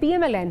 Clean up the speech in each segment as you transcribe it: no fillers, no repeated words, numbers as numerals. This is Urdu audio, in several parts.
PMLN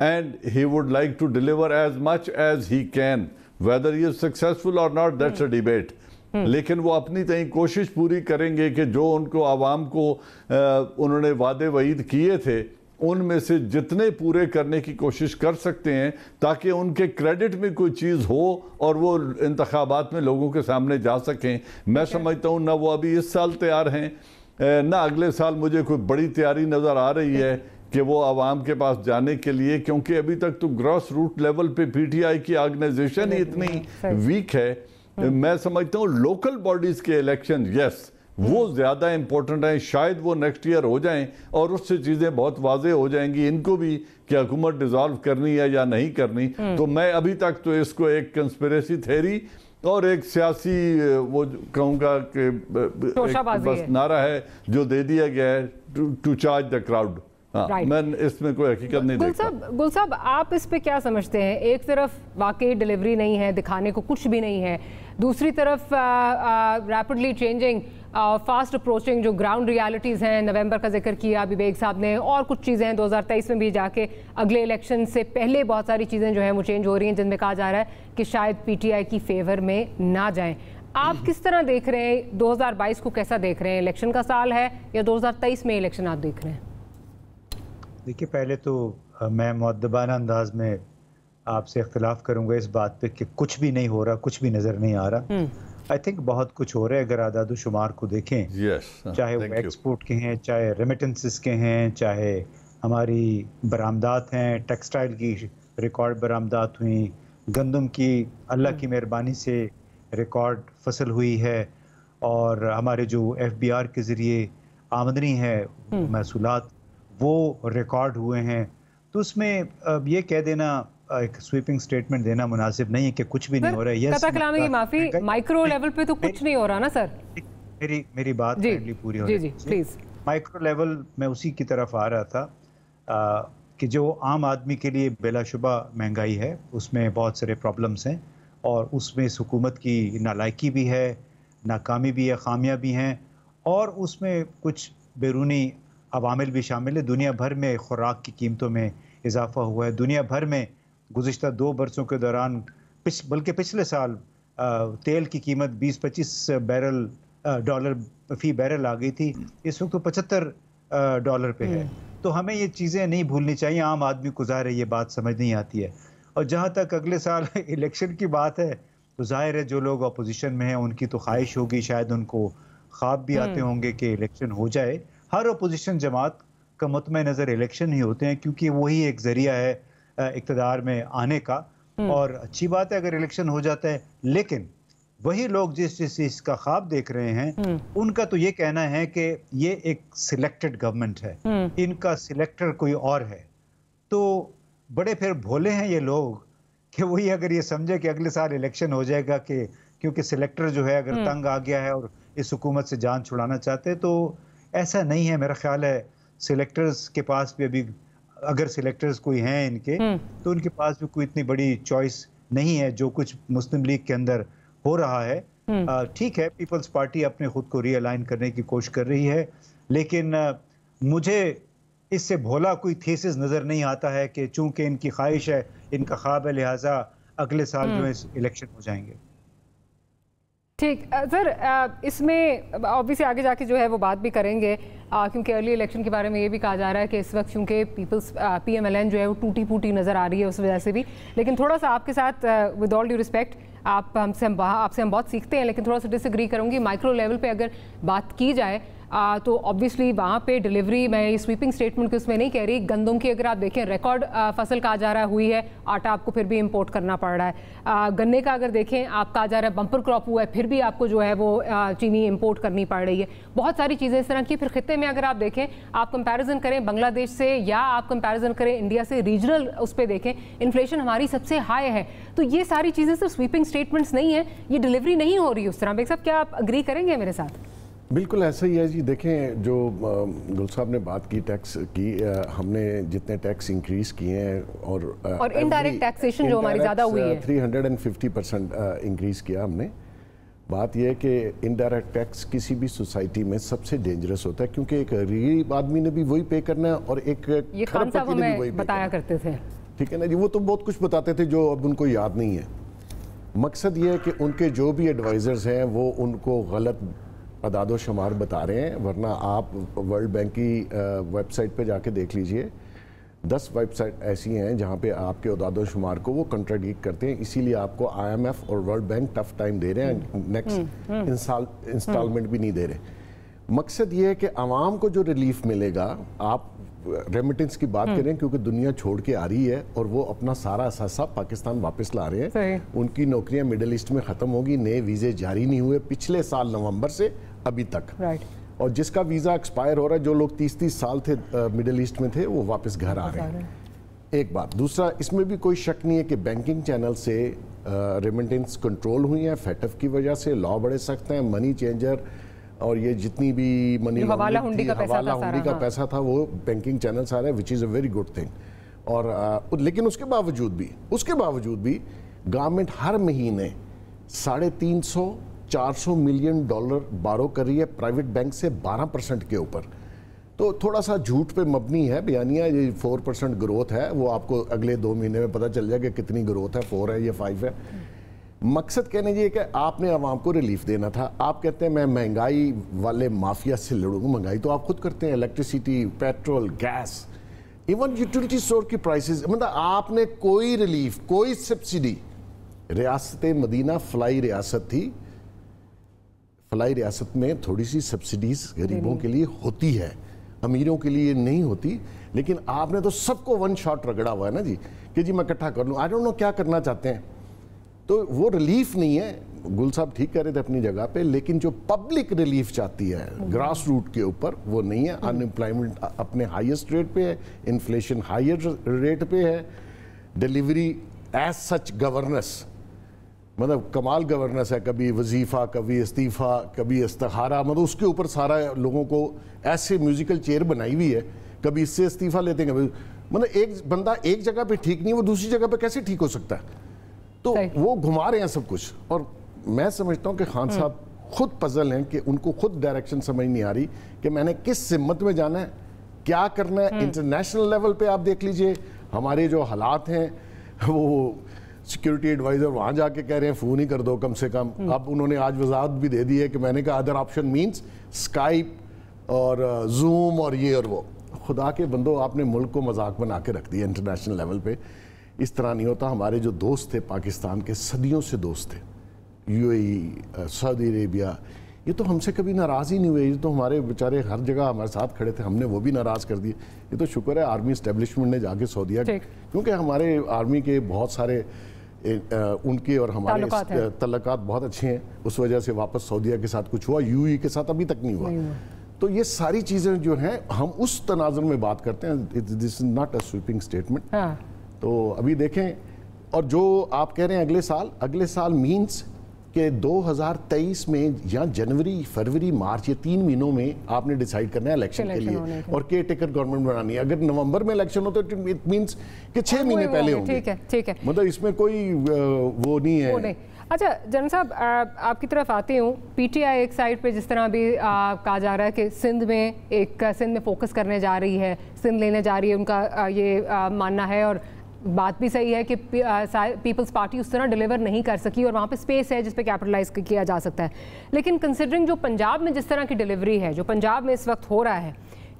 and he would like to deliver as much as he can whether he is successful or not, that's a debate. لیکن وہ اپنی تئیں کوشش پوری کریں گے کہ جو ان کو عوام کو انہوں نے وعدے وعید کیے تھے ان میں سے جتنے پورے کرنے کی کوشش کر سکتے ہیں تاکہ ان کے کریڈٹ میں کوئی چیز ہو اور وہ انتخابات میں لوگوں کے سامنے جا سکیں. میں سمجھتا ہوں نہ وہ ابھی اس سال تیار ہیں نہ اگلے سال مجھے کوئی بڑی تیاری نظر آ رہی ہے کہ وہ عوام کے پاس جانے کے لیے, کیونکہ ابھی تک تو گراس روٹ لیول پہ پی ٹی آئی کی آرگنائزیشن ہی اتنی ویک ہے. میں سمجھتا ہوں لوکل باڈیز کے الیکشن یس وہ زیادہ امپورٹنٹ ہیں, شاید وہ نیکسٹ ایئر ہو جائیں اور اس سے چیزیں بہت واضح ہو جائیں گی ان کو بھی کہ حکومت ڈیزالو کرنی ہے یا نہیں کرنی. تو میں ابھی تک تو اس کو ایک کنسپیریسی تھیری اور ایک سیاسی وہ کہوں گا کہ بس نعرہ ہے جو دے دیا گیا ہے ٹو چارج دا کراؤڈ. میں اس میں کوئی حقیقت نہیں دیکھتا. گل صاحب آپ اس پہ کیا سمجھتے ہیں؟ ایک طرف واقعی ڈیلیوری نہیں ہے, دکھانے کو کچھ بھی نہیں ہے, دوسری طرف ریپڈلی چینجنگ فاسٹ اپروچنگ جو گراؤنڈ ریالٹیز ہیں, نومبر کا ذکر کیا بیگ صاحب نے, اور کچھ چیزیں ہیں 2023 میں بھی جا کے اگلے الیکشن سے پہلے بہت ساری چیزیں جو ہیں وہ چینج ہو رہی ہیں جن میں کہا جا رہا ہے کہ شاید پی ٹی آئی کی فیور میں نہ جائیں. آپ کس طرح دیکھ رہے ہیں 2022 کو؟ کیسا دیکھ رہے ہیں؟ الیکشن کا سال ہے یا 2023 میں الیکشن آپ دیکھ رہے ہیں؟ دیکھیے پہلے تو میں مؤدبانہ انداز میں آپ سے اختلاف کروں گا اس بات پہ کہ کچھ بھی نہیں ہو رہا, کچھ بھی نظر نہیں آ رہا. آئی تھنک بہت کچھ ہو رہا ہے. اگر اعداد و شمار کو دیکھیں, چاہے وہ ایکسپورٹ کے ہیں, چاہے ریمیٹنسز کے ہیں, چاہے ہماری برآمدات ہیں, ٹیکسٹائل کی ریکارڈ برآمدات ہوئیں, گندم کی اللہ کی مہربانی سے ریکارڈ فصل ہوئی ہے, اور ہمارے جو ایف بی آر کے ذریعے آمدنی ہے محصولات وہ ریکارڈ ہوئے ہیں. تو اس میں یہ کہہ دینا, ایک سویپنگ سٹیٹمنٹ دینا مناسب نہیں ہے کہ کچھ بھی نہیں ہو رہا ہے. قطع کلامی کی معافی, مائکرو لیول پہ تو کچھ نہیں ہو رہا نا سر. میری بات پوری ہو رہی ہے. مائکرو لیول میں اسی کی طرف آ رہا تھا کہ جو عام آدمی کے لیے بلا شبہ مہنگائی ہے, اس میں بہت سارے پرابلمس ہیں, اور اس میں حکومت کی نالائکی بھی ہے, ناکامی بھی ہے, خامیاں بھی ہیں, اور اس میں کچھ بیرونی عوامل بھی شامل ہے. دنیا بھر میں خوراک کی قیمتوں میں اضافہ ہوا ہے. دنیا بھر میں گزشتہ 2 برسوں کے دوران بلکہ پچھلے سال تیل کی قیمت 20-25 ڈالر فی بیرل آ گئی تھی, اس وقت تو $75 پہ ہے. تو ہمیں یہ چیزیں نہیں بھولنی چاہیے. عام آدمی کو ظاہر ہے یہ بات سمجھ نہیں آتی ہے. اور جہاں تک اگلے سال الیکشن کی بات ہے تو ظاہر ہے جو لوگ اپوزیشن میں ہیں ان کی تو خواہش ہوگی, شاید ان کو خواب بھی آتے ہوں گے کہ الیکشن ہو جائے. ہر اپوزیشن جماعت کا مطمع نظر الیکشن ہی ہوتے ہیں, کیونکہ وہی ایک ذریعہ ہے اقتدار میں آنے کا. اور اچھی بات ہے اگر الیکشن ہو جاتا ہے, لیکن وہی لوگ جس چیز کا خواب دیکھ رہے ہیں ان کا تو یہ کہنا ہے کہ یہ ایک سلیکٹڈ گورنمنٹ ہے, ان کا سلیکٹر کوئی اور ہے. تو بڑے پھر بھولے ہیں یہ لوگ کہ وہی اگر یہ سمجھے کہ اگلے سال الیکشن ہو جائے گا کہ کیونکہ سلیکٹر جو ہے اگر تنگ آ گیا ہے اور اس حکومت سے جان چھڑانا چاہتے, تو ایسا نہیں ہے. میرا خیال ہے سلیکٹرز کے پاس بھی ابھی, اگر سلیکٹرز کوئی ہیں ان کے, تو ان کے پاس بھی کوئی اتنی بڑی چوائس نہیں ہے. جو کچھ مسلم لیگ کے اندر ہو رہا ہے, ٹھیک ہے پیپلز پارٹی اپنے خود کو ری الائن کرنے کی کوشش کر رہی ہے, لیکن مجھے اس سے بھولا کوئی تھیسس نظر نہیں آتا ہے کہ چونکہ ان کی خواہش ہے, ان کا خواب ہے, لہٰذا اگلے سال جو ہے الیکشن ہو جائیں گے. ٹھیک سر, اس میں obviously آگے جا کے جو ہے وہ بات بھی کریں گے, کیونکہ ارلی الیکشن کے بارے میں یہ بھی کہا جا رہا ہے کہ اس وقت چونکہ Peoples P M L N جو ہے وہ ٹوٹی پھوٹی نظر آ رہی ہے اس وجہ سے بھی. لیکن تھوڑا سا آپ کے ساتھ ود آل ڈیو رسپیکٹ, آپ سے ہم بہت سیکھتے ہیں, لیکن تھوڑا سا ڈس ایگری کروں گی. مائکرو لیول پہ اگر بات کی جائے تو obviously وہاں پہ ڈیلیوری, میں سویپنگ سٹیٹمنٹ کی اس میں نہیں کہہ رہی, گندم کی اگر آپ دیکھیں ریکارڈ فصل کہا جا رہا ہے ہوئی ہے, آٹا آپ کو پھر بھی امپورٹ کرنا پڑ رہا ہے. گنے کا اگر دیکھیں آپ کہا جا رہا ہے بمپر کراپ ہوا ہے, پھر بھی آپ کو جو ہے وہ چینی امپورٹ کرنی پڑ رہی ہے. بہت ساری چیزیں اس طرح کی. پھر خطے میں اگر آپ دیکھیں, آپ کمپیریزن کریں بنگلہ دیش سے یا آپ کمپیریزن کریں انڈیا سے, ریجنل اس پہ دیکھیں انفلیشن ہماری سب سے ہائی ہے. تو یہ ساری چیزیں صرف سویپنگ سٹیٹمنٹس نہیں ہیں, یہ ڈیلیوری نہیں ہو رہی اس طرح. بیگ صاحب کیا آپ اگری کریں گے میرے ساتھ؟ بالکل ایسا ہی ہے جی. دیکھیں جو گل صاحب نے بات کی ٹیکس کی, ہم نے جتنے ٹیکس انکریز کیے ہیں اور انڈائریکٹ ٹیکسیشن جو ہماری زیادہ ہوئی ہے 350% انکریز کیا ہم نے. بات یہ ہے کہ انڈائریکٹ ٹیکس کسی بھی سوسائٹی میں سب سے ڈینجرس ہوتا ہے, کیونکہ ایک غریب آدمی نے بھی وہی پے کرنا ہے اور ایک بتایا کرتے تھے. ٹھیک ہے نا جی, وہ تو بہت کچھ بتاتے تھے جو اب ان کو یاد نہیں ہے. مقصد یہ ہے کہ ان کے جو بھی ایڈوائزرز ہیں وہ ان کو غلط اعداد و شمار بتا رہے ہیں، ورنہ آپ ورلڈ بینک کی ویب سائٹ پہ جا کے دیکھ لیجئے، 10 ویب سائٹ ایسی ہیں جہاں پہ آپ کے اعداد و شمار کو وہ کنٹراڈکٹ کرتے ہیں، اسی لیے آپ کو IMF اور ورلڈ بینک ٹف ٹائم دے رہے ہیں، نیکسٹ انسٹالمنٹ بھی نہیں دے رہے۔ مقصد یہ ہے کہ عوام کو جو ریلیف ملے گا، آپ ریمیٹنس کی بات کریں کیونکہ دنیا چھوڑ کے آ رہی ہے اور وہ اپنا سارا اثاثہ پاکستان واپس لا رہے ہیں، ان کی نوکریاں مڈل ایسٹ میں ختم ہوگی، نئے ویزے جاری نہیں ہوئے پچھلے سال نومبر سے ابھی تک، اور جس کا ویزا ایکسپائر ہو رہا ہے، جو لوگ 30 سال تھے مڈل ایسٹ میں تھے، وہ واپس گھر آ رہے ہیں۔ ایک بات، دوسرا اس میں بھی کوئی شک نہیں ہے کہ بینکنگ چینل سے ریمیٹنس کنٹرول ہوئی ہیں، فیٹف کی وجہ سے، لاء بڑے سخت ہیں، منی چینجر اور یہ جتنی بھی منی حوالہ ہنڈی کا پیسہ تھا وہ بینکنگ چینل سے آ رہا ہے، وچ از اے ویری گڈ تھنگ۔ اور لیکن اس کے باوجود بھی گورنمنٹ ہر مہینے 350-400 ملین ڈالر بارو کر رہی ہے پرائیویٹ بینک سے 12% کے اوپر، تو تھوڑا سا جھوٹ پہ مبنی ہے بیانیہ۔ یہ 4% گروتھ ہے، وہ آپ کو اگلے 2 مہینے میں پتہ چل جائے کہ کتنی گروتھ ہے، 4 ہے یا 5 ہے۔ مقصد کہنے یہ کہ آپ نے عوام کو ریلیف دینا تھا، آپ کہتے ہیں میں مہنگائی والے مافیا سے لڑوں گا، مہنگائی تو آپ خود کرتے ہیں، electricity, petrol, gas, even utility store کی پرائسز، مطلب آپ نے کوئی ریلیف، کوئی سبسڈی۔ ریاست مدینہ فلائی ریاست تھی، فلائی ریاست میں تھوڑی سی سبسڈیز غریبوں کے لیے ہوتی ہے، امیروں کے لیے نہیں ہوتی، لیکن آپ نے تو سب کو ون شاٹ رگڑا ہوا ہے نا جی، کہ جی میں اکٹھا کر لوں، آئی ڈونٹ نو کیا کرنا چاہتے ہیں۔ تو وہ ریلیف نہیں ہے، گل صاحب ٹھیک کہہ رہے تھے اپنی جگہ پہ، لیکن جو پبلک ریلیف چاہتی ہے گراس روٹ کے اوپر وہ نہیں ہے۔ ان امپلائمنٹ اپنے ہائیسٹ ریٹ پہ ہے، انفلیشن ہائر ریٹ پہ ہے، ڈیلیوری ایز سچ گورننس مطلب کمال گورننس ہے، کبھی وظیفہ، کبھی استعفیٰ، کبھی استخارہ، مطلب اس کے اوپر سارا لوگوں کو ایسے میوزیکل چیئر بنائی ہوئی ہے، کبھی اس سے استعفیٰ لیتے ہیں، کبھی مطلب ایک بندہ ایک جگہ پہ ٹھیک نہیں، وہ دوسری جگہ پہ کیسے ٹھیک ہو سکتا ہے؟ تو وہ گھما رہے ہیں سب کچھ، اور میں سمجھتا ہوں کہ خان صاحب خود پزل ہیں کہ ان کو خود ڈائریکشن سمجھ نہیں آ رہی کہ میں نے کس سمت میں جانا ہے، کیا کرنا ہے۔ انٹرنیشنل لیول پہ آپ دیکھ لیجئے ہمارے جو حالات ہیں، وہ سیکیورٹی ایڈوائزر وہاں جا کے کہہ رہے ہیں فون ہی کر دو کم سے کم۔ اب انہوں نے آج وضاحت بھی دے دی ہے کہ میں نے کہا ادر آپشن مینز اسکائپ اور زوم اور یہ اور وہ۔ خدا کے بندو، آپ نے ملک کو مذاق بنا کے رکھ دیا انٹرنیشنل لیول پہ، اس طرح نہیں ہوتا۔ ہمارے جو دوست تھے پاکستان کے، صدیوں سے دوست تھے، UAE، سعودی عربیہ، یہ تو ہم سے کبھی ناراض ہی نہیں ہوئے، یہ تو ہمارے بیچارے ہر جگہ ہمارے ساتھ کھڑے تھے، ہم نے وہ بھی ناراض کر دیے۔ یہ تو شکر ہے آرمی اسٹیبلشمنٹ نے جا کے سعودیہ، کیونکہ ہمارے آرمی کے بہت سارے ان کے اور ہمارے تعلقات بہت اچھے ہیں، اس وجہ سے واپس سعودیہ کے ساتھ کچھ ہوا، UAE کے ساتھ ابھی تک نہیں ہوا۔ تو یہ ساری چیزیں جو ہیں ہم اس تناظر میں بات کرتے ہیں، this is not a sweeping statement. تو ابھی دیکھیں، اور جو آپ کہہ رہے ہیں اگلے سال مینز کہ 2023 میں یا جنوری، فروری، مارچ، یہ 3 مہینوں میں آپ نے ڈیسائیڈ کرنا ہے الیکشن کے لیے، اور کیئر ٹیکر گورنمنٹ بنانی ہے۔ اگر نومبر میں الیکشن ہوتا ہے اٹ مینز کہ 6 مہینے پہلے ہوں گے، ٹھیک ہے، مطلب اس میں کوئی وہ نہیں ہے۔ اچھا جنرل صاحب، آپ کی طرف آتے ہوں، پی ٹی آئی ایک سائڈ پہ جس طرح بھی کہا جا رہا ہے کہ سندھ میں فوکس کرنے جا رہی ہے، سندھ لینے جا رہی ہے، ان کا یہ ماننا ہے، اور بات بھی صحیح ہے کہ پیپلز پارٹی اس طرح ڈیلیور نہیں کر سکی، اور وہاں پہ سپیس ہے جس پہ کیپٹلائز کیا جا سکتا ہے۔ لیکن کنسیڈرنگ جو پنجاب میں جس طرح کی ڈیلیوری ہے، جو پنجاب میں اس وقت ہو رہا ہے،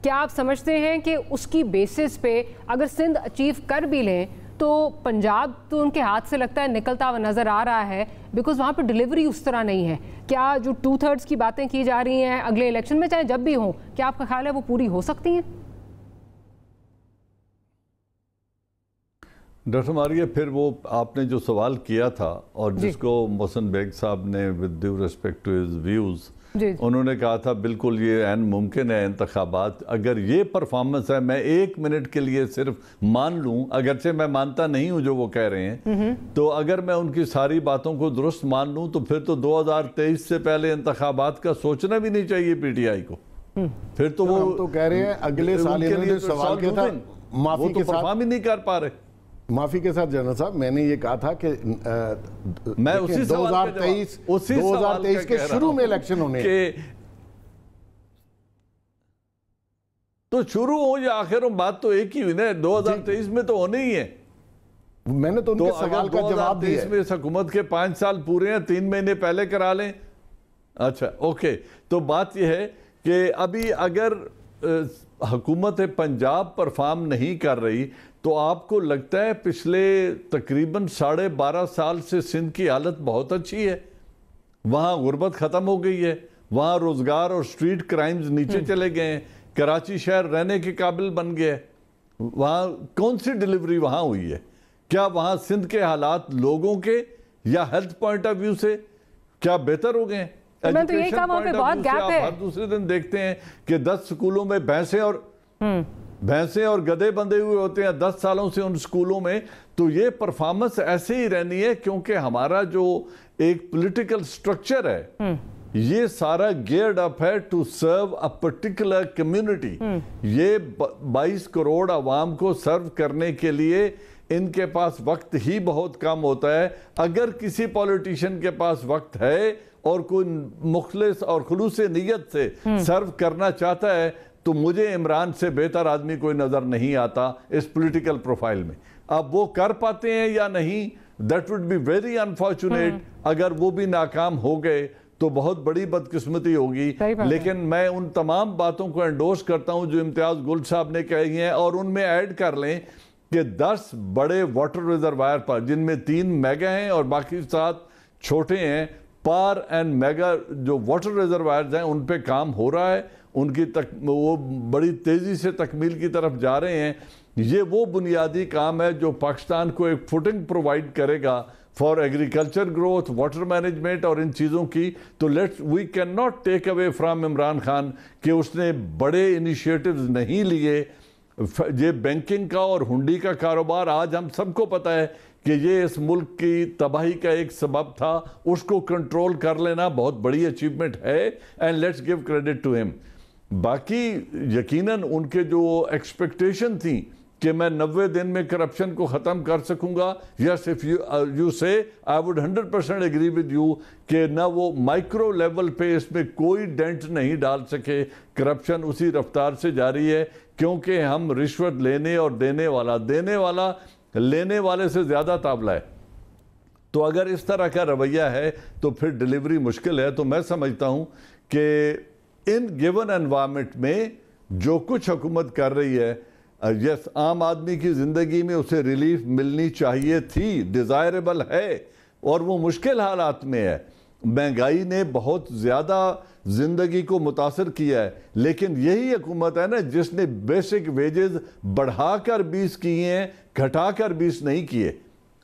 کیا آپ سمجھتے ہیں کہ اس کی بیسس پہ اگر سندھ اچیو کر بھی لیں تو پنجاب تو ان کے ہاتھ سے لگتا ہے نکلتا ہوا نظر آ رہا ہے، بیکاز وہاں پہ ڈیلیوری اس طرح نہیں ہے؟ کیا جو 2/3 کی باتیں کی جا رہی ہیں اگلے الیکشن میں چاہے جب بھی ہوں، کیا آپ کا خیال ہے وہ پوری ہو سکتی ہیں؟ ڈاکٹر ماریہ، پھر وہ آپ نے جو سوال کیا تھا اور جس کو محسن بیگ صاحب نے with due respect to his views, انہوں نے کہا تھا بالکل یہ عین ممکن ہے انتخابات، اگر یہ پرفارمنس ہے، میں 1 منٹ کے لیے صرف مان لوں، اگرچہ میں مانتا نہیں ہوں جو وہ کہہ رہے ہیں، تو اگر میں ان کی ساری باتوں کو درست مان لوں تو پھر تو 2023 سے پہلے انتخابات کا سوچنا بھی نہیں چاہیے پی ٹی آئی کو۔ پھر تو وہ تو کہہ رہے ہیں اگلے سال انہوں نے سوال کیا تھا، وہ تو پرفارم ہی نہیں کر پا رہے۔ معافی کے ساتھ جنرل صاحب، میں نے یہ کہا تھا کہ میں اسی 2023 کے شروع میں الیکشن ہونے ہیں، تو شروع ہو یا آخر ہو، بات تو ایک ہی ہوئی نا، 2023 میں تو ہونے ہی ہے۔ میں نے تو ان کے سوال کا جواب دیا ہے. میں اس حکومت کے 5 سال پورے ہیں, 3 مہینے پہلے کرا لیں. اچھا اوکے, تو بات یہ ہے کہ ابھی اگر حکومت پنجاب پرفارم نہیں کر رہی تو آپ کو لگتا ہے پچھلے تقریباً 12.5 سال سے سندھ کی حالت بہت اچھی ہے؟ وہاں غربت ختم ہو گئی ہے, وہاں روزگار اور سٹریٹ کرائمز نیچے چلے گئے ہیں, کراچی شہر رہنے کے قابل بن گیا ہے. وہاں کون سی ڈیلیوری وہاں ہوئی ہے؟ کیا وہاں سندھ کے حالات لوگوں کے یا ہیلتھ پوائنٹ آف ویو سے کیا بہتر ہو گئے ہیں؟ میں تو یہی کہا وہاں پہ بہت گیپ ہے. ہر دوسرے دن دیکھتے ہیں کہ 10 سکولوں میں بھینسیں اور گدھے بندھے ہوئے ہوتے ہیں 10 سالوں سے ان سکولوں میں. تو یہ پرفارمنس ایسے ہی رہنی ہے کیونکہ ہمارا جو ایک پولیٹیکل سٹرکچر ہے یہ سارا گیئرڈ اپ ہے to serve a particular community. یہ 22 کروڑ عوام کو سرو کرنے کے لیے ان کے پاس وقت ہی بہت کم ہوتا ہے. اگر کسی پولیٹیشین کے پاس وقت ہے اور کوئی مخلص اور خلوص نیت سے سرو کرنا چاہتا ہے تو مجھے عمران سے بہتر آدمی کوئی نظر نہیں آتا اس پولیٹیکل پروفائل میں. اب وہ کر پاتے ہیں یا نہیں, that would be very unfortunate. اگر وہ بھی ناکام ہو گئے تو بہت بڑی بدقسمتی ہوگی. لیکن میں ان تمام باتوں کو انڈورس کرتا ہوں جو امتیاز گل صاحب نے کہی ہیں, اور ان میں ایڈ کر لیں کہ 10 بڑے واٹر ریزروائر پر, جن میں 3 میگا ہیں اور باقی 7 چھوٹے ہیں, پار اینڈ میگا جو واٹر ریزروائرز ہیں ان پہ کام ہو رہا ہے. ان کی وہ بڑی تیزی سے تکمیل کی طرف جا رہے ہیں. یہ وہ بنیادی کام ہے جو پاکستان کو ایک فوٹنگ پرووائڈ کرے گا for agriculture growth, water management اور ان چیزوں کی. تو we can not take away from Imran Khan کہ اس نے بڑے انیشیٹوز نہیں لیے. یہ بینکنگ کا اور ہنڈی کا کاروبار آج ہم سب کو پتہ ہے کہ یہ اس ملک کی تباہی کا ایک سبب تھا. اس کو کنٹرول کر لینا بہت بڑی اچیومنٹ ہے, and let's give credit to ہم. باقی یقیناً ان کے جو ایکسپیکٹیشن تھی کہ میں 90 دن میں کرپشن کو ختم کر سکوں گا, یس اف یو سے I would 100% agree with you کہ نہ وہ مائکرو لیول پہ اس میں کوئی ڈینٹ نہیں ڈال سکے. کرپشن اسی رفتار سے جاری ہے کیونکہ ہم رشوت لینے اور دینے والا لینے والے سے زیادہ تابلہ ہے. تو اگر اس طرح کا رویہ ہے تو پھر ڈیلیوری مشکل ہے. تو میں سمجھتا ہوں کہ ان گیون انوائرمنٹ میں جو کچھ حکومت کر رہی ہے, یس عام آدمی کی زندگی میں اسے ریلیف ملنی چاہیے تھی, ڈیزائربل ہے, اور وہ مشکل حالات میں ہے. مہنگائی نے بہت زیادہ زندگی کو متاثر کیا ہے, لیکن یہی حکومت ہے نا جس نے بیسک ویجز بڑھا کر 20 کیے ہیں, گھٹا کر 20 نہیں کیے.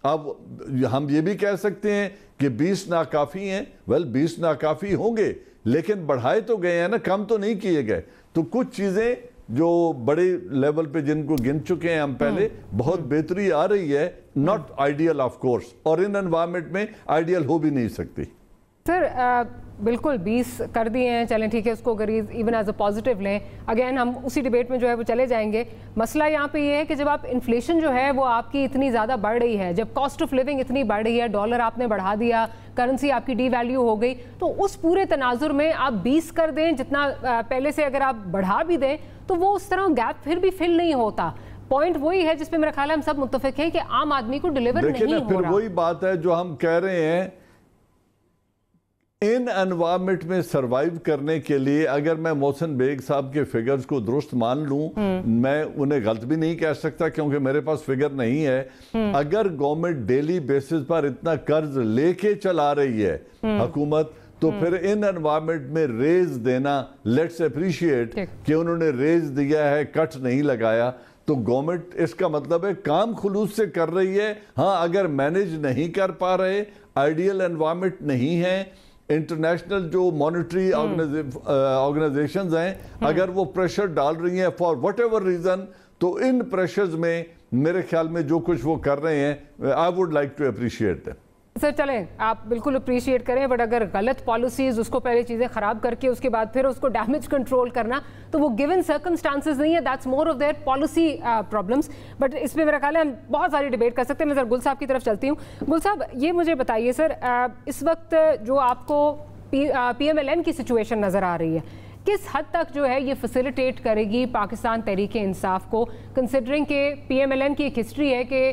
اب ہم یہ بھی کہہ سکتے ہیں کہ 20 ناکافی ہیں. 20 ناکافی ہوں گے لیکن بڑھائے تو گئے ہیں نا, کم تو نہیں کیے گئے. تو کچھ چیزیں جو بڑے لیول پہ جن کو گن چکے ہیں ہم پہلے, بہت بہتری آ رہی ہے. ناٹ آئیڈیل آف کورس, اور ان انوائرمنٹ میں آئیڈیل ہو بھی نہیں سکتی. سر بالکل 20 کر دیے ہیں, چلیں ٹھیک ہے, اس کو اگر ایون ایز اے پازیٹیو لیں, اگین ہم اسی ڈیبیٹ میں جو ہے وہ چلے جائیں گے. مسئلہ یہاں پہ یہ ہے کہ جب آپ انفلیشن جو ہے وہ آپ کی اتنی زیادہ بڑھ رہی ہے, جب کاسٹ آف لیونگ اتنی بڑھ رہی ہے, ڈالر آپ نے بڑھا دیا, کرنسی آپ کی ڈی ویلیو ہو گئی, تو اس پورے تناظر میں آپ 20 کر دیں جتنا پہلے سے, اگر آپ بڑھا بھی دیں تو وہ اس طرح گیپ پھر بھی فل نہیں ہوتا. پوائنٹ وہی ہے جس پہ میرا خیال ہے ہم سب متفق ہیں کہ عام آدمی کو ڈیلیور نہیں ہو رہا. پھر وہی بات ہے جو ہم کہہ رہے ہیں, ان انوائرمنٹ میں سروائیو کرنے کے لیے اگر میں محسن بیگ صاحب کے فگرز کو درست مان لوں, میں انہیں غلط بھی نہیں کہہ سکتا کیونکہ میرے پاس فگر نہیں ہے. اگر گورنمنٹ ڈیلی بیسز پر اتنا قرض لے کے چلا رہی ہے حکومت, تو پھر ان انوائرمنٹ میں ریز دینا, لیٹس اپریشیٹ کہ انہوں نے ریز دیا ہے, کٹ نہیں لگایا. تو گورنمنٹ اس کا مطلب ہے کام خلوص سے کر رہی ہے. ہاں اگر مینیج نہیں کر پا رہے, آئیڈیل انوائرمنٹ نہیں ہے, انٹرنیشنل جو مانیٹری آرگنائزیشنز ہیں اگر وہ پریشر ڈال رہی ہیں فار وٹ ایور ریزن, تو ان پریشرز میں میرے خیال میں جو کچھ وہ کر رہے ہیں, I would like to appreciate them. Sir چلیں آپ بالکل اپریشیٹ کریں, بٹ اگر غلط پالیسیز اس کو پہلے چیزیں خراب کر کے اس کے بعد پھر اس کو ڈیمیج کنٹرول کرنا, تو وہ گیون سرکمسٹانسز نہیں ہے, that's more of their policy problems. But اس پہ میرا خیال ہے ہم بہت ساری ڈیبیٹ کر سکتے ہیں. میں سر گل صاحب کی طرف چلتی ہوں. گل صاحب یہ مجھے بتائیے سر, اس وقت جو آپ کو PMLN کی سچویشن نظر آ رہی ہے, کس حد تک جو ہے یہ فیسیلیٹیٹ کرے گی پاکستان تحریک انصاف کو, کنسیڈرنگ کہ PMLN کی ایک ہسٹری ہے کہ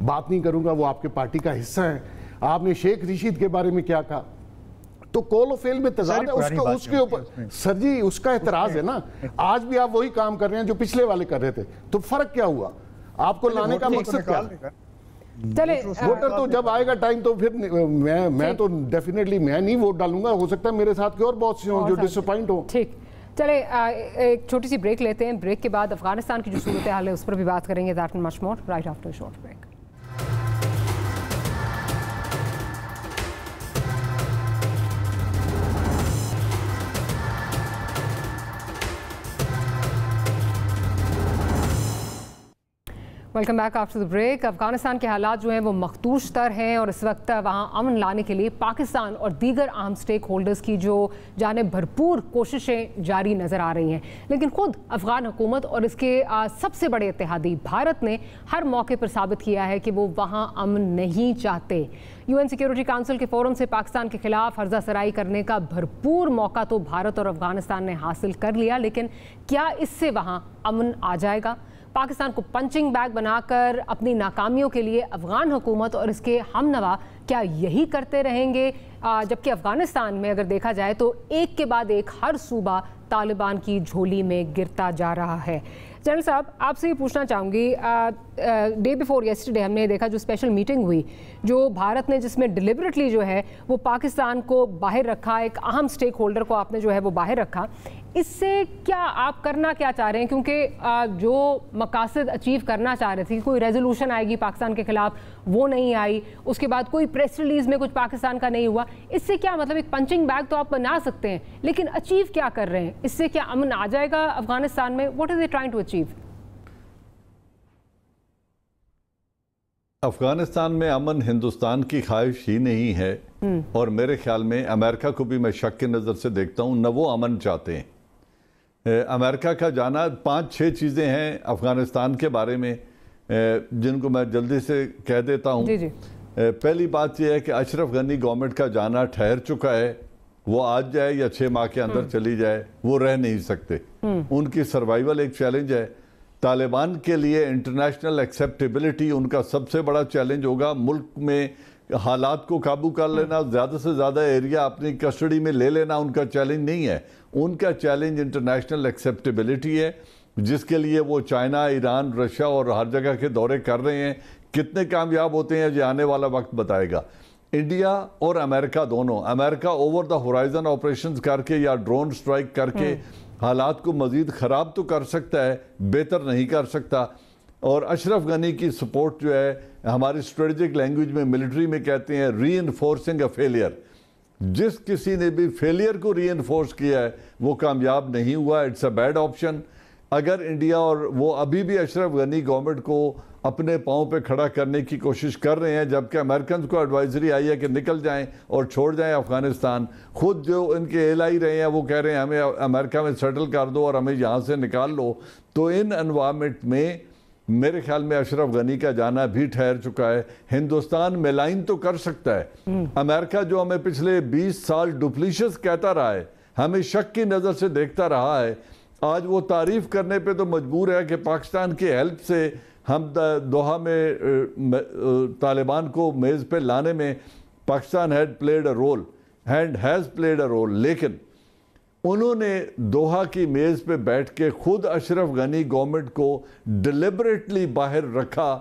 بات نہیں کروں گا، وہ آپ کے پارٹی کا حصہ ہیں. آپ نے شیخ رشید کے بارے میں کیا کہا؟ تو کول و فیل میں تضاد ہے اس کے اوپر. سر جی اس کا اعتراض ہے نا. آج بھی آپ وہی کام کر رہے ہیں جو پچھلے والے کر رہے تھے. تو فرق کیا ہوا؟ آپ کو لانے کا مقصد کیا؟ ووٹر تو جب آئے گا ٹائم تو پھر میں تو ڈیفینیٹلی میں نہیں ووٹ ڈالوں گا. ہو سکتا ہے میرے ساتھ کے اور بہت سے ہوں جو ڈس اپوائنٹ ہوں. ٹھیک، چلے ایک چھوٹی سی بریک لیتے ہیں. بریک کے بعد افغانستان کی جو صورتحال ہے اس پر بھی بات کریں گے. That and much more right after short break. Welcome back after the break. Afghanistan کے حالات جو ہیں وہ مخدوش تر ہیں اور اس وقت وہاں امن لانے کے لیے پاکستان اور دیگر اہم سٹیک ہولڈرز کی جو جانب بھرپور کوششیں جاری نظر آ رہی ہیں. لیکن خود افغان حکومت اور اس کے سب سے بڑے اتحادی بھارت نے ہر موقع پر ثابت کیا ہے کہ وہ وہاں امن نہیں چاہتے. UN سیکیورٹی کونسل کے فورم سے پاکستان کے خلاف ہرزہ سرائی کرنے کا بھرپور موقع تو بھارت اور افغانستان نے حاصل کر لیا، لیکن کیا اس سے وہاں امن آ جائے گا؟ پاکستان کو پنچنگ بیگ بنا کر اپنی ناکامیوں کے لیے افغان حکومت اور اس کے ہم نوا کیا یہی کرتے رہیں گے؟ جبکہ افغانستان میں اگر دیکھا جائے تو ایک کے بعد ایک ہر صوبہ طالبان کی جھولی میں گرتا جا رہا ہے. جنرل صاحب آپ سے یہ پوچھنا چاہوں گی، ڈے بیفور یسٹرڈے ہم نے دیکھا جو اسپیشل میٹنگ ہوئی جو بھارت نے جس میں ڈیلیبریٹلی جو ہے وہ پاکستان کو باہر رکھا، ایک اہم سٹیک ہولڈر کو آپ نے جو ہے وہ باہر رکھا. اس سے کیا آپ کرنا کیا چاہ رہے ہیں؟ کیونکہ جو مقاصد اچیو کرنا چاہ رہے تھے، کوئی ریزولوشن آئے گی پاکستان کے خلاف، وہ نہیں آئی. اس کے بعد کوئی پریس ریلیز میں کچھ پاکستان کا نہیں ہوا. اس سے کیا مطلب؟ ایک پنچنگ بیگ تو آپ بنا سکتے ہیں لیکن اچیو کیا کر رہے ہیں؟ اس سے کیا امن آ جائے گا افغانستان میں؟ What is it trying to achieve? Afghanistan میں امن ہندوستان کی خواہش ہی نہیں ہے، اور میرے خیال میں امریکہ کو بھی میں شک کی نظر سے دیکھتا ہوں، نہ وہ امن چاہتے ہیں. امریکہ کا جانا 5-6 چیزیں ہیں افغانستان کے بارے میں جن کو میں جلدی سے کہہ دیتا ہوں. پہلی بات یہ ہے کہ اشرف غنی گورنمنٹ کا جانا ٹھہر چکا ہے. وہ آج جائے یا 6 ماہ کے اندر چلی جائے وہ رہ نہیں سکتے. ان کی سروائیول ایک چیلنج ہے. طالبان کے لیے انٹرنیشنل ایکسیپٹیبلٹی ان کا سب سے بڑا چیلنج ہوگا. ملک میں حالات کو قابو کر لینا، زیادہ سے زیادہ ایریا اپنی کسٹڈی میں لے لینا ان کا چیلنج نہیں ہے. ان کا چیلنج انٹرنیشنل ایکسیپٹیبلٹی ہے، جس کے لیے وہ چائنا، ایران، رشیا اور ہر جگہ کے دورے کر رہے ہیں. کتنے کامیاب ہوتے ہیں یہ آنے والا وقت بتائے گا. انڈیا اور امریکہ دونوں، امریکہ اوور دا ہورائزن آپریشنز کر کے یا ڈرون سٹرائک کر کے حالات کو مزید خراب تو کر سکتا ہے، بہتر نہیں کر سکتا. اور اشرف غنی کی سپورٹ جو ہے ہماری اسٹریٹجک لینگویج میں ملٹری میں کہتے ہیں ری انفورسنگ اے فیلئر. جس کسی نے بھی فیلئر کو ری انفورس کیا ہے وہ کامیاب نہیں ہوا. It's a bad option. اگر انڈیا اور وہ ابھی بھی اشرف غنی گورنمنٹ کو اپنے پاؤں پہ کھڑا کرنے کی کوشش کر رہے ہیں، جبکہ امریکنز کو ایڈوائزری آئی ہے کہ نکل جائیں اور چھوڑ جائیں افغانستان. خود جو ان کے الہی رہے ہیں وہ کہہ رہے ہیں ہمیں امریکہ میں سیٹل کر دو اور ہمیں یہاں سے نکال لو. تو ان انوائرمنٹ میں میرے خیال میں اشرف غنی کا جانا بھی ٹھہر چکا ہے. ہندوستان ملائن تو کر سکتا ہے. امریکہ جو ہمیں پچھلے 20 سال ڈپلیشس کہتا رہا ہے، ہمیں شک کی نظر سے دیکھتا رہا ہے، آج وہ تعریف کرنے پہ تو مجبور ہے کہ پاکستان کی ہیلپ سے ہم دوحہ میں طالبان کو میز پہ لانے میں Pakistan has played a role. لیکن انہوں نے دوحہ کی میز پہ بیٹھ کے خود اشرف غنی گورنمنٹ کو ڈیلیبریٹلی باہر رکھا،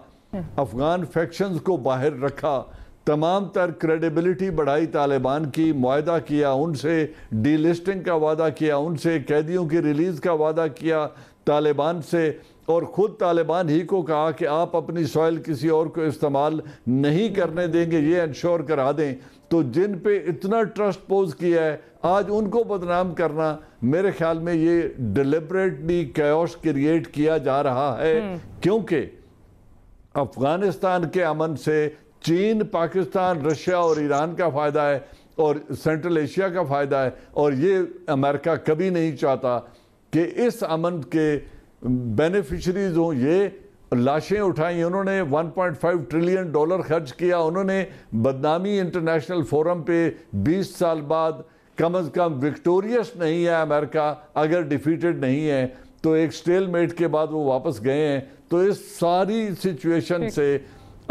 افغان فیکشنز کو باہر رکھا، تمام تر کریڈیبلٹی بڑھائی طالبان کی، معاہدہ کیا ان سے، ڈی لسٹنگ کا وعدہ کیا ان سے، قیدیوں کی ریلیز کا وعدہ کیا طالبان سے، اور خود طالبان ہی کو کہا کہ آپ اپنی سوائل کسی اور کو استعمال نہیں کرنے دیں گے، یہ انشور کرا دیں. تو جن پہ اتنا ٹرسٹ پوز کیا ہے آج ان کو بدنام کرنا، میرے خیال میں یہ ڈیلیبریٹلی کیوس کریٹ کیا جا رہا ہے. کیونکہ افغانستان کے امن سے چین، پاکستان، رشیا اور ایران کا فائدہ ہے اور سینٹرل ایشیا کا فائدہ ہے. اور یہ امریکہ کبھی نہیں چاہتا کہ اس امن کے بینیفیشریز ہوں. یہ لاشیں اٹھائیں انہوں نے، $1.5 ٹریلین خرچ کیا انہوں نے، بدنامی انٹرنیشنل فورم پہ 20 سال بعد کم از کم وکٹوریس نہیں ہے امریکہ. اگر ڈیفیٹڈ نہیں ہے تو ایک سٹیل میٹ کے بعد وہ واپس گئے ہیں. تو اس ساری سچویشن سے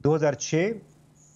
2006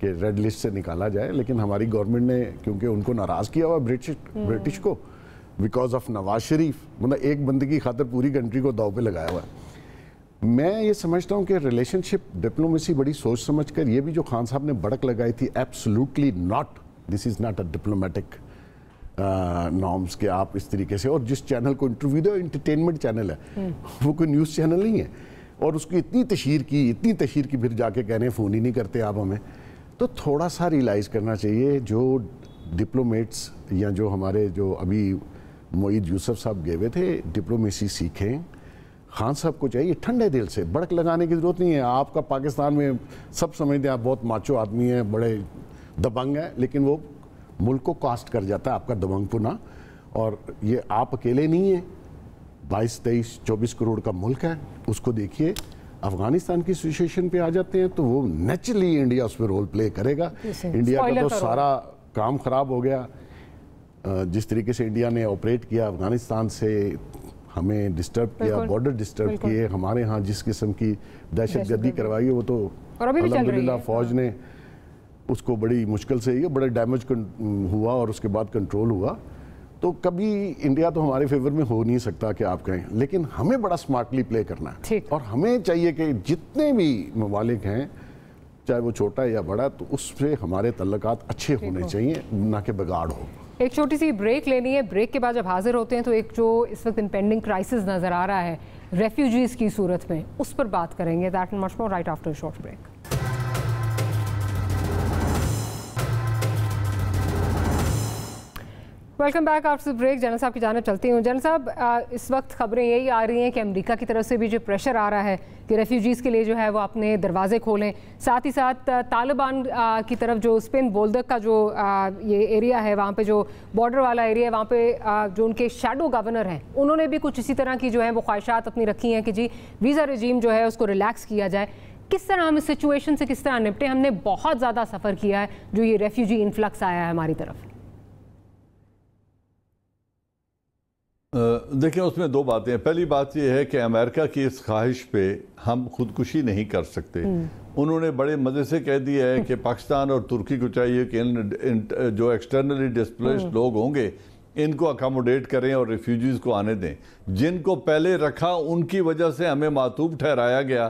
کہ ریڈ لسٹ سے نکالا جائے، لیکن ہماری گورنمنٹ نے کیونکہ ان کو ناراض کیا ہوا برٹش کو بیکاز آف نواز شریف، مطلب ایک بندے کی خاطر پوری کنٹری کو داؤ پہ لگایا ہوا ہے۔ میں یہ سمجھتا ہوں کہ ریلیشن شپ ڈپلومیسی بڑی سوچ سمجھ کر، یہ بھی جو خان صاحب نے بڑک لگائی تھی، absolutely not, this is not a diplomatic norms کہ آپ اس طریقے سے، اور جس چینل کو انٹرویو دو انٹرٹینمنٹ چینل ہے، وہ کوئی نیوز چینل نہیں ہے، اور اس کی اتنی تشہیر کی پھر جا کے کہنے فون ہی نہیں کرتے آپ ہمیں، تو تھوڑا سا ریلائز کرنا چاہیے۔ جو ڈپلومیٹس یا جو ہمارے جو ابھی معید یوسف صاحب گئے ہوئے تھے، ڈپلومیسی سیکھیں۔ خان صاحب کو چاہیے ٹھنڈے دل سے، بڑک لگانے کی ضرورت نہیں ہے۔ آپ کا پاکستان میں سب سمجھتے ہیں آپ بہت ماچو آدمی ہیں، بڑے دبنگ ہیں، لیکن وہ ملک کو کاسٹ کر جاتا ہے آپ کا دبنگ پنا، اور یہ آپ اکیلے نہیں ہیں، 22 23 24 کروڑ کا ملک ہے، اس کو دیکھیے۔ افغانستان کی سچویشن پہ آ جاتے ہیں تو وہ نیچرلی انڈیا اس پہ رول پلے کرے گا۔ انڈیا کا تو سارا کام خراب ہو گیا، جس طریقے سے انڈیا نے آپریٹ کیا افغانستان سے، ہمیں ڈسٹرب کیا، بارڈر ڈسٹرب کیے، ہمارے ہاں جس قسم کی دہشت گردی کروائی ہے وہ تو الحمدللہ فوج نے اس کو بڑی مشکل سے، یہ بڑا ڈیمیج ہوا اور اس کے بعد کنٹرول ہوا۔ تو کبھی انڈیا تو ہمارے فیور میں ہو نہیں سکتا کہ آپ کہیں، لیکن ہمیں بڑا سمارٹلی پلے کرنا ہے، اور ہمیں چاہیے کہ جتنے بھی ممالک ہیں چاہے وہ چھوٹا ہے یا بڑا، تو اس سے ہمارے تعلقات اچھے ہونے چاہیے، نہ کہ بگاڑ ہو۔ ایک چھوٹی سی بریک لینی ہے، بریک کے بعد جب حاضر ہوتے ہیں تو ایک جو اس وقت امپینڈنگ کرائسس نظر آ رہا ہے ریفیوجیز کی صورت میں، اس پر بات کریں گے۔ That and much more right after short break. Welcome back after break. General صاحب کی جانب چلتی ہوں۔ جنرل صاحب، اس وقت خبریں یہی آ رہی ہیں کہ امریکہ کی طرف سے بھی جو پریشر آ رہا ہے کہ ریفیوجیز کے لیے جو ہے وہ اپنے دروازے کھولیں، ساتھ ہی ساتھ طالبان کی طرف جو اسپن بولدک کا جو یہ ایریا ہے، وہاں پہ جو بارڈر والا ایریا ہے، وہاں پہ جو ان کے شیڈو گورنر ہیں، انہوں نے بھی کچھ اسی طرح کی جو ہے وہ خواہشات اپنی رکھی ہیں کہ جی ویزا رجیم جو ہے اس کو ریلیکس کیا جائے۔ کس طرح ہم اس سچویشن سے کس طرح نپٹیں؟ ہم نے بہت زیادہ سفر کیا ہے جو یہ ریفیوجی انفلکس آیا ہے ہماری طرف۔ دیکھیں، اس میں دو باتیں ہیں۔ پہلی بات یہ ہے کہ امریکہ کی اس خواہش پہ ہم خودکشی نہیں کر سکتے۔ انہوں نے بڑے مزے سے کہہ دیا ہے کہ پاکستان اور ترکی کو چاہیے کہ جو ایکسٹرنلی ڈسپلیسڈ لوگ ہوں گے ان کو اکاموڈیٹ کریں اور ریفیوجیز کو آنے دیں۔ جن کو پہلے رکھا ان کی وجہ سے ہمیں معطوب ٹھہرایا گیا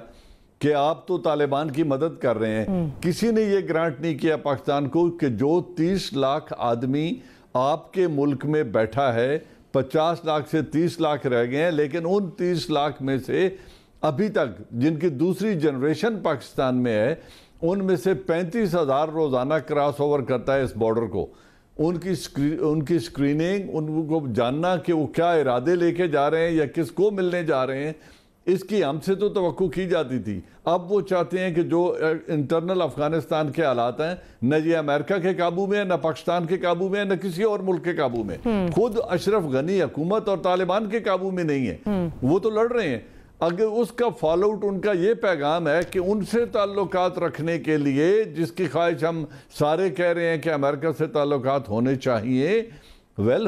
کہ آپ تو طالبان کی مدد کر رہے ہیں۔ کسی نے یہ گرانٹ نہیں کیا پاکستان کو کہ جو 30 لاکھ آدمی آپ کے ملک میں بیٹھا ہے، 50 لاکھ سے 30 لاکھ رہ گئے ہیں، لیکن ان 30 لاکھ میں سے ابھی تک جن کی دوسری جنریشن پاکستان میں ہے، ان میں سے 35,000 روزانہ کراس اوور کرتا ہے اس بارڈر کو۔ ان کی سکریننگ، ان کو جاننا کہ وہ کیا ارادے لے کے جا رہے ہیں یا کس کو ملنے جا رہے ہیں، اس کی ہم سے تو توقع کی جاتی تھی۔ اب وہ چاہتے ہیں کہ جو انٹرنل افغانستان کے حالات ہیں، نہ یہ امریکہ کے قابو میں ہے، نہ پاکستان کے قابو میں ہے، نہ کسی اور ملک کے قابو میں، خود اشرف غنی حکومت اور طالبان کے قابو میں نہیں ہے، وہ تو لڑ رہے ہیں۔ اگر اس کا فالو آؤٹ ان کا یہ پیغام ہے کہ ان سے تعلقات رکھنے کے لیے، جس کی خواہش ہم سارے کہہ رہے ہیں کہ امریکہ سے تعلقات ہونے چاہیے،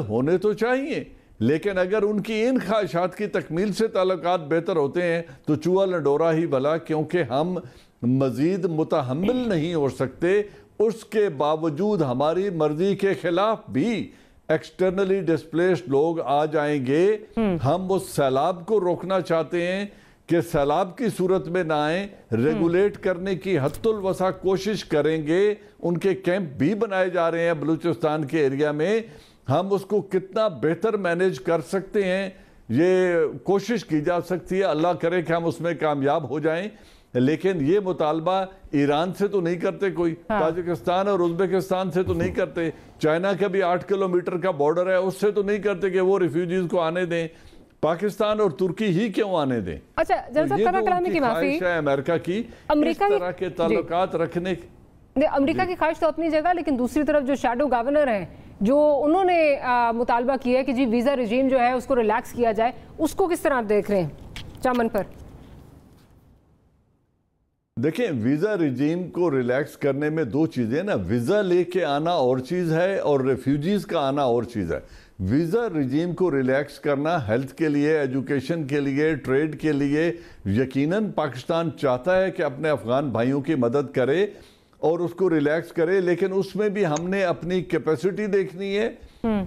ہونے تو چاہیے، لیکن اگر ان کی ان خواہشات کی تکمیل سے تعلقات بہتر ہوتے ہیں تو چوہا لڈورا ہی بھلا، کیونکہ ہم مزید متحمل نہیں ہو سکتے۔ اس کے باوجود ہماری مرضی کے خلاف بھی ایکسٹرنلی ڈسپلیسڈ لوگ آ جائیں گے۔ ہم اس سیلاب کو روکنا چاہتے ہیں کہ سیلاب کی صورت میں نہ آئیں، ریگولیٹ کرنے کی حد الوسع کوشش کریں گے۔ ان کے کیمپ بھی بنائے جا رہے ہیں بلوچستان کے ایریا میں، ہم اس کو کتنا بہتر مینیج کر سکتے ہیں یہ کوشش کی جا سکتی ہے۔ اللہ کرے کہ ہم اس میں کامیاب ہو جائیں، لیکن یہ مطالبہ ایران سے تو نہیں کرتے کوئی، تاجکستان اور ازبکستان سے تو نہیں کرتے، چائنا کا بھی 8 کلومیٹر کا بارڈر ہے، اس سے تو نہیں کرتے کہ وہ ریفیوجیز کو آنے دیں۔ پاکستان اور ترکی ہی کیوں آنے دیں؟ اچھا جنرل صاحب، قطع کلامی کی معافی، خواہش ہے امریکہ کی اس طرح کے تعلقات رکھنے کی۔ امریکہ کی خواہش تو اپنی جگہ، لیکن دوسری طرف جو شیڈو گورنر ہیں جو انہوں نے مطالبہ کیا ہے کہ جی ویزا رجیم جو ہے اس کو ریلیکس کیا جائے، اس کو کس طرح آپ دیکھ رہے ہیں چامن پر؟ دیکھیں، ویزا رجیم کو ریلیکس کرنے میں دو چیزیں نا، ویزا لے کے آنا اور چیز ہے اور ریفیوجیز کا آنا اور چیز ہے۔ ویزا رجیم کو ریلیکس کرنا ہیلتھ کے لیے، ایجوکیشن کے لیے، ٹریڈ کے لیے، یقیناً پاکستان چاہتا ہے کہ اپنے افغان بھائیوں کی مدد کرے۔ اور اس کو ریلیکس کرے، لیکن اس میں بھی ہم نے اپنی کیپیسٹی دیکھنی ہے،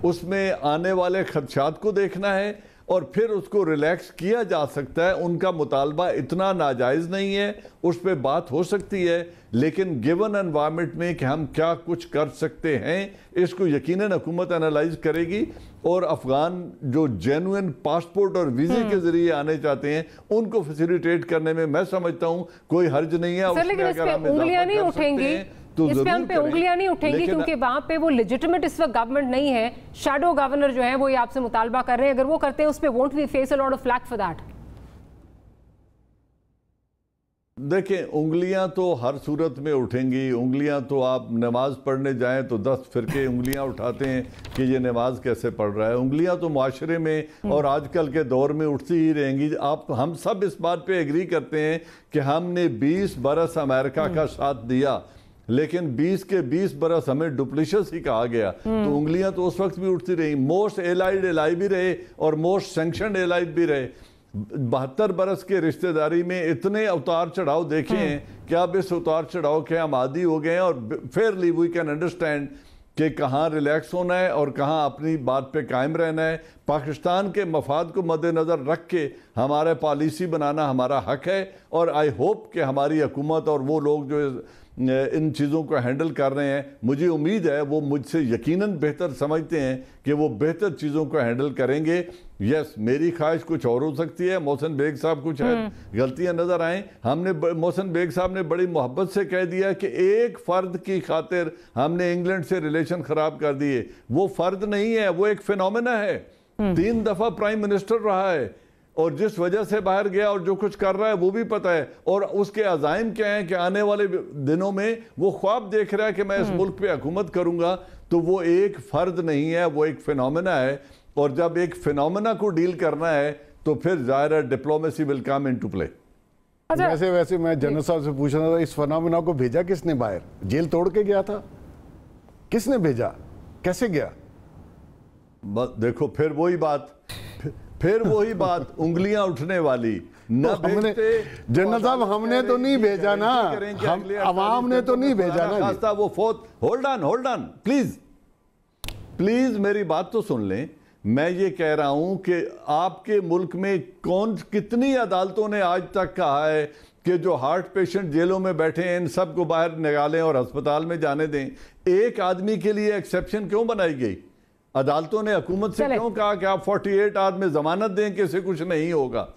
اس میں آنے والے خدشات کو دیکھنا ہے، اور پھر اس کو ریلیکس کیا جا سکتا ہے۔ ان کا مطالبہ اتنا ناجائز نہیں ہے، اس پہ بات ہو سکتی ہے، لیکن گیون انوائرمنٹ میں کہ ہم کیا کچھ کر سکتے ہیں، اس کو یقیناً حکومت انالائز کرے گی، اور افغان جو جینوئن پاسپورٹ اور ویزے کے ذریعے آنے چاہتے ہیں ان کو فیسیلیٹیٹ کرنے میں میں سمجھتا ہوں کوئی حرج نہیں ہے۔ سر لیکن اس پہ انگلیاں نہیں اٹھیں گی، اس پہ ہم پہ انگلیاں نہیں اٹھیں گی، کیونکہ وہاں پہ وہ لیجٹیمیٹ اس وقت گورنمنٹ نہیں ہے، شیڈو گورنر جو ہیں وہ یہ آپ سے مطالبہ کر رہے ہیں، اگر وہ کرتے ہیں اس پہ won't we face a lot of flack for that؟ دیکھیں انگلیاں تو ہر صورت میں اٹھیں گی، انگلیاں تو آپ نماز پڑھنے جائیں تو 10 فرقے انگلیاں اٹھاتے ہیں کہ یہ نماز کیسے پڑھ رہا ہے، انگلیاں تو معاشرے میں اور آج کل کے دور میں اٹھتی ہی رہیں گی۔ ہم سب اس بات پہ ایگری کرتے ہیں کہ ہم نے 20 برس امریکہ کا ساتھ دیا، لیکن 20 کے 20 برس ہمیں ڈپلیشس ہی کہا گیا، تو انگلیاں تو اس وقت بھی اٹھتی رہیں۔ موسٹ ایلائیڈ ایلائی بھی رہے اور موسٹ سینکشنڈ ایلائیڈ بھی رہے۔ 72 برس کے رشتہ داری میں اتنے اتار چڑھاؤ دیکھے ہیں کہ اب اس اتار چڑھاؤ کے ہم عادی ہو گئے ہیں، اور فیئرلی وی کین انڈرسٹینڈ کہ کہاں ریلیکس ہونا ہے اور کہاں اپنی بات پہ قائم رہنا ہے۔ پاکستان کے مفاد کو مد نظر رکھ کے ہمارا پالیسی بنانا ہمارا حق ہے، اور آئی ہوپ کہ ہماری حکومت اور وہ لوگ جو ان چیزوں کو ہینڈل کر رہے ہیں، مجھے امید ہے وہ مجھ سے یقیناً بہتر سمجھتے ہیں کہ وہ بہتر چیزوں کو ہینڈل کریں گے۔ یس، میری خواہش کچھ اور ہو سکتی ہے، محسن بیگ صاحب کچھ غلطیاں نظر آئیں، ہم نے محسن بیگ صاحب نے بڑی محبت سے کہہ دیا کہ ایک فرد کی خاطر ہم نے انگلینڈ سے ریلیشن خراب کر دیے۔ وہ فرد نہیں ہے، وہ ایک فینومینا ہے، 3 دفعہ پرائم منسٹر رہا ہے، اور جس وجہ سے باہر گیا اور جو کچھ کر رہا ہے وہ بھی پتہ ہے، اور اس کے عزائم کیا ہیں کہ آنے والے دنوں میں وہ خواب دیکھ رہا ہے کہ میں اس ملک پہ حکومت کروں گا۔ تو وہ ایک فرد نہیں ہے، وہ ایک فینومینا ہے، اور جب ایک فینومینا کو ڈیل کرنا ہے تو پھر ظاہر ہے ڈپلومیسی ول کم انٹو پلے۔ ویسے میں جنرل صاحب سے پوچھنا تھا، اس فینومینا کو بھیجا کس نے باہر؟ جیل توڑ کے گیا تھا؟ کس نے بھیجا؟ کیسے گیا؟ دیکھو پھر وہی بات انگلیاں اٹھنے والی، نہ بھیجتے جنرل صاحب ہم نے تو نہیں بھیجا نا، عوام نے تو نہیں بھیجا نا۔ وہ فوت ہولڈ آن پلیز میری بات تو سن لیں۔ میں یہ کہہ رہا ہوں کہ آپ کے ملک میں کتنی عدالتوں نے آج تک کہا ہے کہ جو ہارٹ پیشنٹ جیلوں میں بیٹھے ہیں ان سب کو باہر نکالیں اور ہسپتال میں جانے دیں؟ ایک آدمی کے لیے ایکسیپشن کیوں بنائی گئی؟ عدالتوں نے حکومت سے کیوں کہا کہ آپ 48 آور میں ضمانت دیں کہ اسے کچھ نہیں ہوگا؟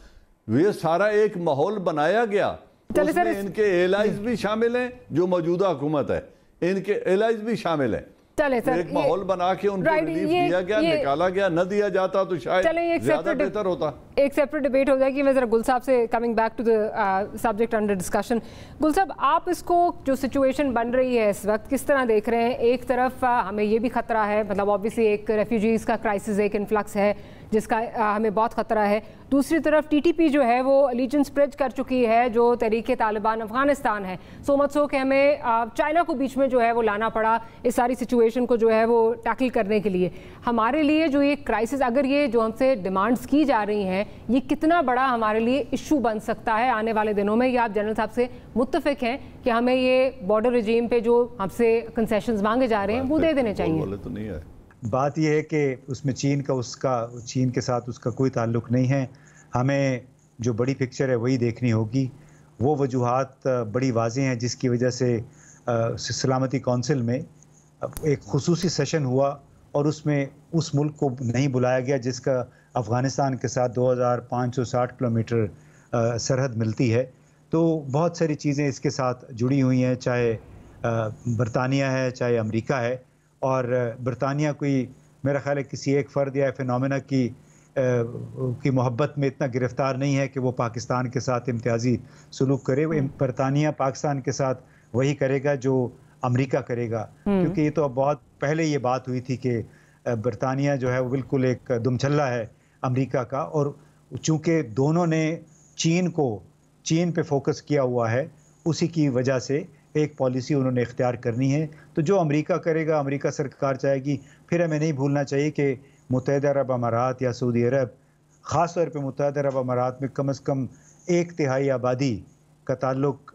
یہ سارا ایک ماحول بنایا گیا، اس میں ان کے ایلائز بھی شامل ہیں، جو موجودہ حکومت ہے ان کے ایلائز بھی شامل ہیں۔ ایک ماحول بنا کے ان کو ریلیف دیا گیا، نکالا گیا، نہ دیا جاتا تو شاید زیادہ بہتر ہوتا۔ ایک سیپریٹ ڈیبیٹ ہو جائے گی۔ میں ذرا گل صاحب سے coming back to the subject under discussion, Gul صاحب آپ اس کو جو سچویشن بن رہی ہے اس وقت کس طرح دیکھ رہے ہیں؟ ایک طرف ہمیں یہ بھی خطرہ ہے، مطلب آبویسلی ایک ریفیوجیز کا کرائسس، ایک انفلکس ہے جس کا ہمیں بہت خطرہ ہے، دوسری طرف ٹی ٹی پی جو ہے وہ الیجنس پریج کر چکی ہے جو تحریک طالبان افغانستان ہے، سو مچ سو کہ ہمیں چائنا کو بیچ میں جو ہے وہ لانا پڑا اس ساری سچویشن کو جو ہے وہ ٹیکل کرنے کے لیے۔ ہمارے لیے جو یہ کرائسس، اگر یہ جو ہم سے ڈیمانڈز کی جا رہی ہیں، یہ کتنا بڑا ہمارے لیے ایشو بن سکتا ہے آنے والے دنوں میں؟ یا آپ جنرل صاحب سے متفق ہیں کہ ہمیں یہ بارڈر رجیم پہ جو ہم سے کنسیشنز مانگے جا رہے ہیں وہ دے دینے چاہیے؟ بات یہ ہے کہ اس میں چین کے ساتھ اس کا کوئی تعلق نہیں ہے۔ ہمیں جو بڑی پکچر ہے وہی دیکھنی ہوگی۔ وہ وجوہات بڑی واضح ہیں جس کی وجہ سے سلامتی کونسل میں ایک خصوصی سیشن ہوا اور اس میں اس ملک کو نہیں بلایا گیا جس کا افغانستان کے ساتھ 2560 کلومیٹر سرحد ملتی ہے۔ تو بہت ساری چیزیں اس کے ساتھ جڑی ہوئی ہیں، چاہے برطانیہ ہے چاہے امریکہ ہے، اور برطانیہ کوئی میرا خیال ہے کسی ایک فرد یا فینومینا کی محبت میں اتنا گرفتار نہیں ہے کہ وہ پاکستان کے ساتھ امتیازی سلوک کرے۔ برطانیہ پاکستان کے ساتھ وہی کرے گا جو امریکہ کرے گا، کیونکہ یہ تو اب بہت پہلے یہ بات ہوئی تھی کہ برطانیہ جو ہے وہ بالکل ایک دم چھلا ہے امریکہ کا، اور چونکہ دونوں نے چین پہ فوکس کیا ہوا ہے، اسی کی وجہ سے ایک پالیسی انہوں نے اختیار کرنی ہے۔ تو جو امریکہ کرے گا، امریکہ سرکار چاہے گی۔ پھر ہمیں نہیں بھولنا چاہیے کہ متحدہ عرب امارات یا سعودی عرب، خاص طور پہ متحدہ عرب امارات میں کم از کم 1/3 آبادی کا تعلق